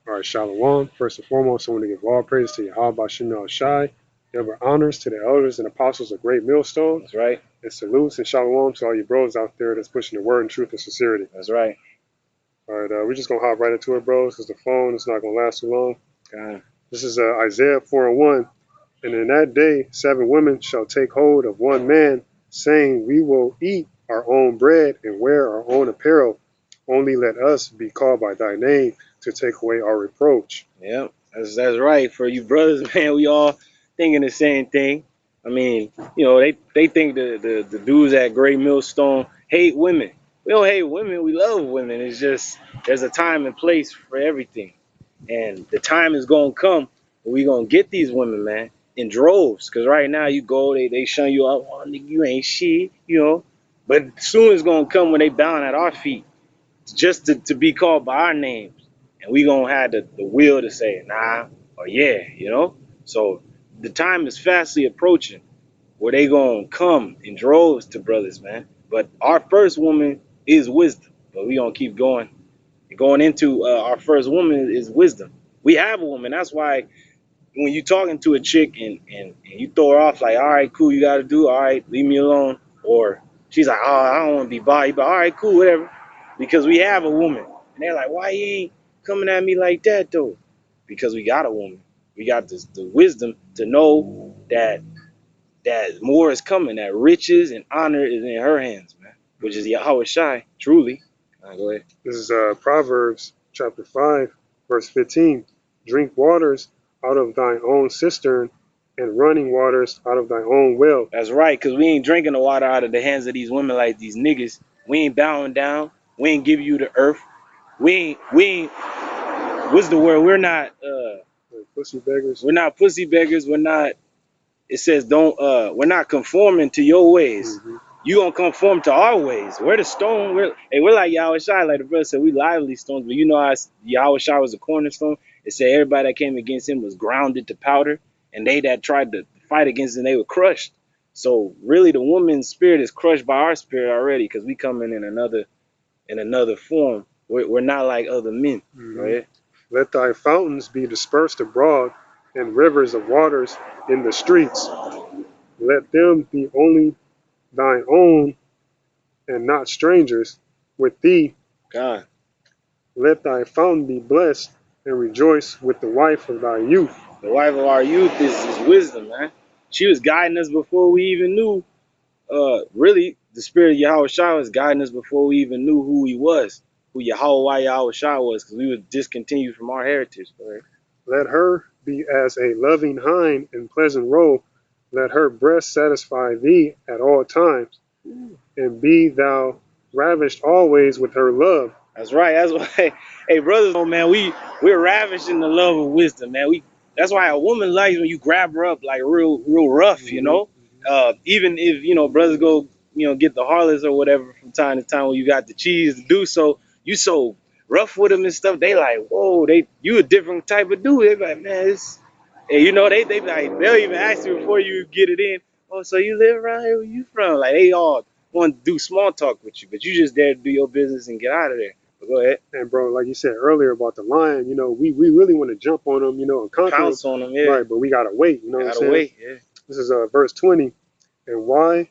All right, Shalom. First and foremost, I want to give all praise to Yahweh Shem El Shai. Give our honors to the elders and apostles of Great Millstone. That's right. And salutes and shalom to all you bros out there that's pushing the word in truth and sincerity. That's right. All right, we're just going to hop right into it, bros, because the phone is not going to last too long. God. This is Isaiah 4:1. And in that day, 7 women shall take hold of one man, saying, we will eat our own bread and wear our own apparel. Only let us be called by thy name to take away our reproach. Yep. That's right. For you brothers, man, we all thinking the same thing. I mean, they think the dudes at Great Millstone hate women. We don't hate women. We love women. It's just there's a time and place for everything. And the time is gonna come where we gonna get these women, man, in droves. Cause right now you go, they shun you up, oh nigga, you ain't shit. But soon it's gonna come when they bowing at our feet just to be called by our names. And we gonna have the will to say nah or yeah. So the time is fastly approaching where they gonna come in droves to brothers, man. But our first woman is wisdom. But we gonna keep going into our first woman is wisdom. We have a woman. That's why when you talking to a chick and you throw her off like, all right, cool, you got to do, all right, leave me alone. Or she's like, oh, I don't want to be bothered, but all right, cool, whatever. Because we have a woman. And they're like, why you ain't coming at me like that, though? Because we got a woman. We got the wisdom to know that more is coming, that riches and honor is in her hands, man, which is Yahweh Shai, truly. All right, go ahead. This is Proverbs chapter 5, verse 15. Drink waters out of thine own cistern and running waters out of thine own well. That's right, because we ain't drinking the water out of the hands of these women like these niggas. We ain't bowing down. We ain't give you the earth. We ain't what's the word? Like pussy beggars. We're not pussy beggars. We're not, it says don't we're not conforming to your ways. Mm-hmm. You gonna conform to our ways. We're the stone. We're like Yahweh Shai, like the brother said, we lively stones, but how Yahweh Shai was the cornerstone. It said everybody that came against him was grounded to powder, and they that tried to fight against him, they were crushed. So really the woman's spirit is crushed by our spirit already, because we come in another form. We're not like other men. Mm-hmm. Right? Let thy fountains be dispersed abroad, and rivers of waters in the streets. Let them be only thine own, and not strangers with thee. God. Let thy fountain be blessed, and rejoice with the wife of thy youth. The wife of our youth is wisdom, man. She was guiding us before we even knew. Really, the spirit of Yahweh Shai was guiding us before we even knew who he was, who Yahweh Shai was, because we were discontinued from our heritage. Right? Let her be as a loving hind in pleasant roe. Let her breast satisfy thee at all times, and be thou ravished always with her love. That's right. That's why, hey, brothers, oh man, we're ravished in the love of wisdom, man. That's why a woman likes when you grab her up like real rough, you know. Even if brothers go get the harlots or whatever from time to time when you got the cheese to do so, you so rough with them and stuff. They like, whoa, you a different type of dude. They be like, man, it's, and they be like, they'll even ask you before you get it in. Oh, so you live around here? Where you from? Like they all want to do small talk with you, but you just there to do your business and get out of there. But go ahead. And bro, like you said earlier about the lion, we really want to jump on them, and conquer Pounce them. on them, yeah. Right, but we gotta wait. You know what I'm Gotta saying? wait, yeah. This is verse 20. And why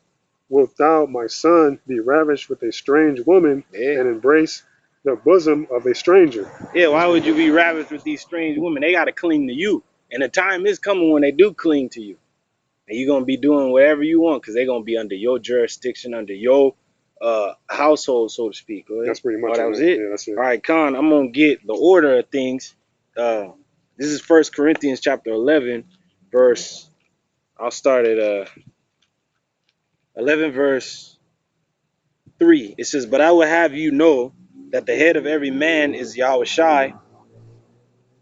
wilt thou, my son, be ravished with a strange woman, Yeah. and embrace the bosom of a stranger? Yeah, why would you be ravished with these strange women? They gotta cling to you. And the time is coming when they do cling to you. And you're gonna be doing whatever you want because they're gonna be under your jurisdiction, under your household, so to speak. That's pretty much that was it. Yeah, that's it. All right, Khan, I'm gonna get the order of things. This is 1 Corinthians chapter 11, verse. I'll start at 11 verse 3. It says, "But I will have you know that the head of every man is Yahweh Shai,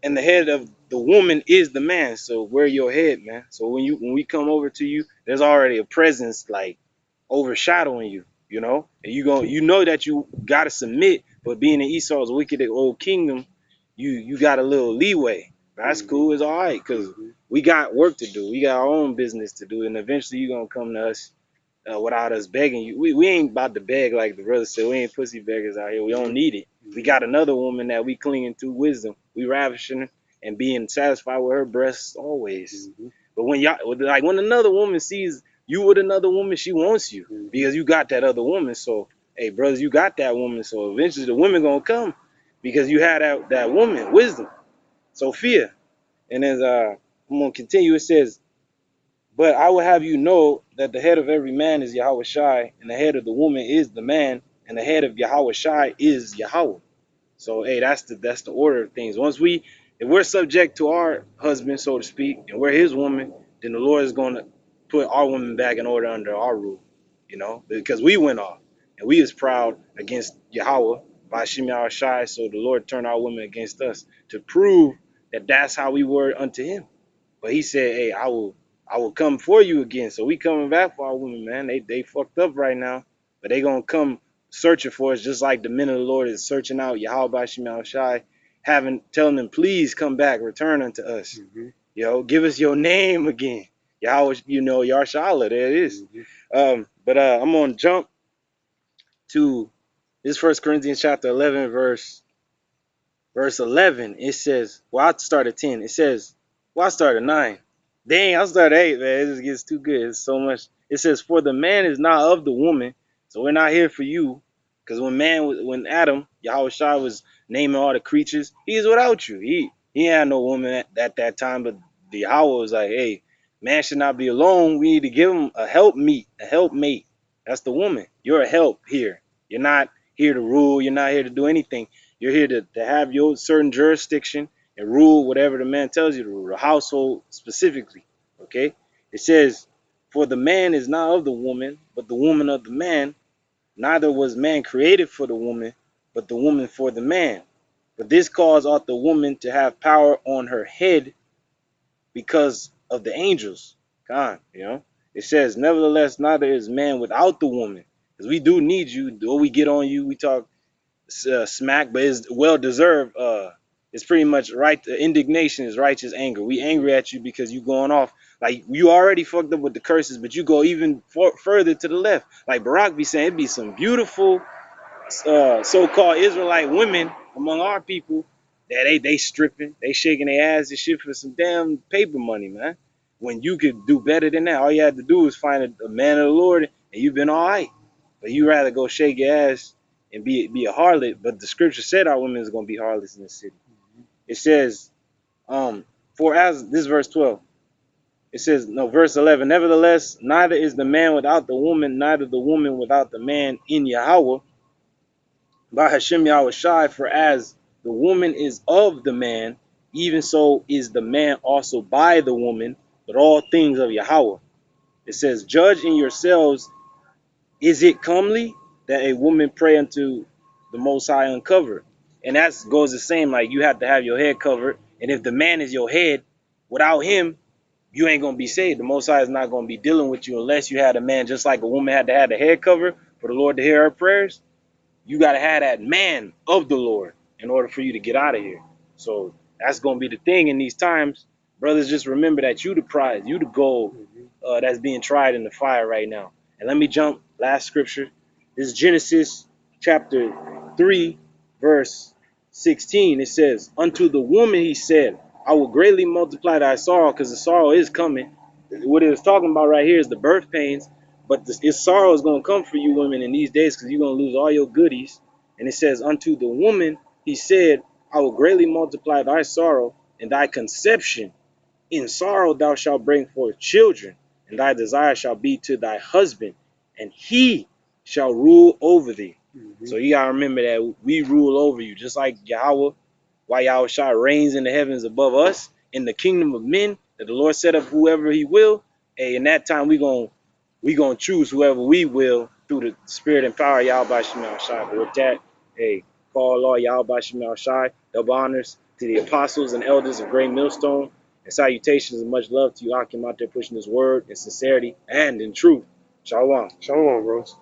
and the head of the woman is the man." So wear your head, man. So when we come over to you, there's already a presence like overshadowing you, and you know that you gotta submit, but being in Esau's wicked old kingdom, you got a little leeway. That's cool, it's all right, because we got work to do, we got our own business to do, and eventually you're gonna come to us without us begging you. We ain't about to beg like the brother said. We ain't pussy beggars out here. We don't need it. We got another woman that we clinging to, wisdom. We ravishing her and being satisfied with her breasts always. But when y'all, like when another woman sees you with another woman, she wants you because you got that other woman. So, hey, brothers, you got that woman. So eventually the woman gonna come because you had that woman, wisdom, Sophia. And as I'm gonna continue, it says, but I will have you know that the head of every man is Yahweh Shai, and the head of the woman is the man, and the head of Yahweh Shai is Yahweh. So hey, that's the order of things. If we're subject to our husband, so to speak, and we're his woman, then the Lord is going to put our woman back in order under our rule, because we went off and we was proud against Yahweh by Shemi Shai. So the Lord turned our women against us to prove that that's how we were unto him. But he said, hey, I will come for you again. So we coming back for our women, man. They fucked up right now, but they gonna come searching for us, just like the men of the Lord is searching out Yahweh Shemi Shai, telling them, please come back, return unto us. Give us your name again. Yahweh, Yarshala, there it is. But I'm gonna jump to this 1 Corinthians chapter 11, verse 11. It says, well, I started 10. It says, well, I started 9. Dang, I started 8, man. It just gets too good. It's so much. It says, for the man is not of the woman. So we're not here for you. Because when Adam, Yahweh Shai, was naming all the creatures, he's without you. He had no woman at that time, but the Yahweh was like, hey, man should not be alone. We need to give him a helpmate. That's the woman. You're a help here. You're not here to rule. You're not here to do anything. You're here to have your certain jurisdiction and rule whatever the man tells you to rule, the household specifically. Okay? It says, for the man is not of the woman, but the woman of the man. Neither was man created for the woman, but the woman for the man. But this cause ought the woman to have power on her head because of the angels. God, It says, nevertheless, neither is man without the woman. Because we do need you. Though we get on you, we talk smack, but it's well deserved. It's pretty much right. The indignation is righteous anger. We angry at you because you going off. Like, you already fucked up with the curses, but you go even further to the left. Like Barak be saying, it be some beautiful so-called Israelite women among our people that they stripping, they shaking their ass and shit for some damn paper money, man. When you could do better than that, all you had to do was find a man of the Lord, and you've been all right. But you rather go shake your ass and be a harlot. But the scripture said our women is gonna be harlots in the city. It says, for as this verse 12. It says, no, verse 11. Nevertheless, neither is the man without the woman, neither the woman without the man in Yahweh. By Hashem Yahweh Shai, for as the woman is of the man, even so is the man also by the woman, but all things of Yahweh. It says, judge in yourselves, is it comely that a woman pray unto the Most High uncovered? And that goes the same, like you have to have your head covered. And if the man is your head, without him, you ain't going to be saved. The Most High is not going to be dealing with you unless you had a man, just like a woman had to have the head covered for the Lord to hear her prayers. You got to have that man of the Lord in order for you to get out of here. So that's going to be the thing in these times. Brothers, just remember that you the prize, you the gold that's being tried in the fire right now. And let me jump, last scripture. This is Genesis chapter 3, verse 16. It says, unto the woman he said, I will greatly multiply thy sorrow, because the sorrow is coming. What it was talking about right here is the birth pains. But this sorrow is going to come for you women in these days, because you're going to lose all your goodies. And it says, unto the woman, he said, I will greatly multiply thy sorrow and thy conception. In sorrow thou shalt bring forth children, and thy desire shall be to thy husband, and he shall rule over thee. So you got to remember that we rule over you, just like Yahweh, why Yahweh Shai reigns in the heavens above us, in the kingdom of men, that the Lord set up whoever he will. Hey, in that time, we gonna choose whoever we will through the spirit and power of Yahweh Shai. But with that, hey, call Lord Yahweh Shai, double honors to the apostles and elders of Great Millstone, and salutations and much love to you, Akim, out there pushing this word in sincerity and in truth. Shalom. Shalom, bros.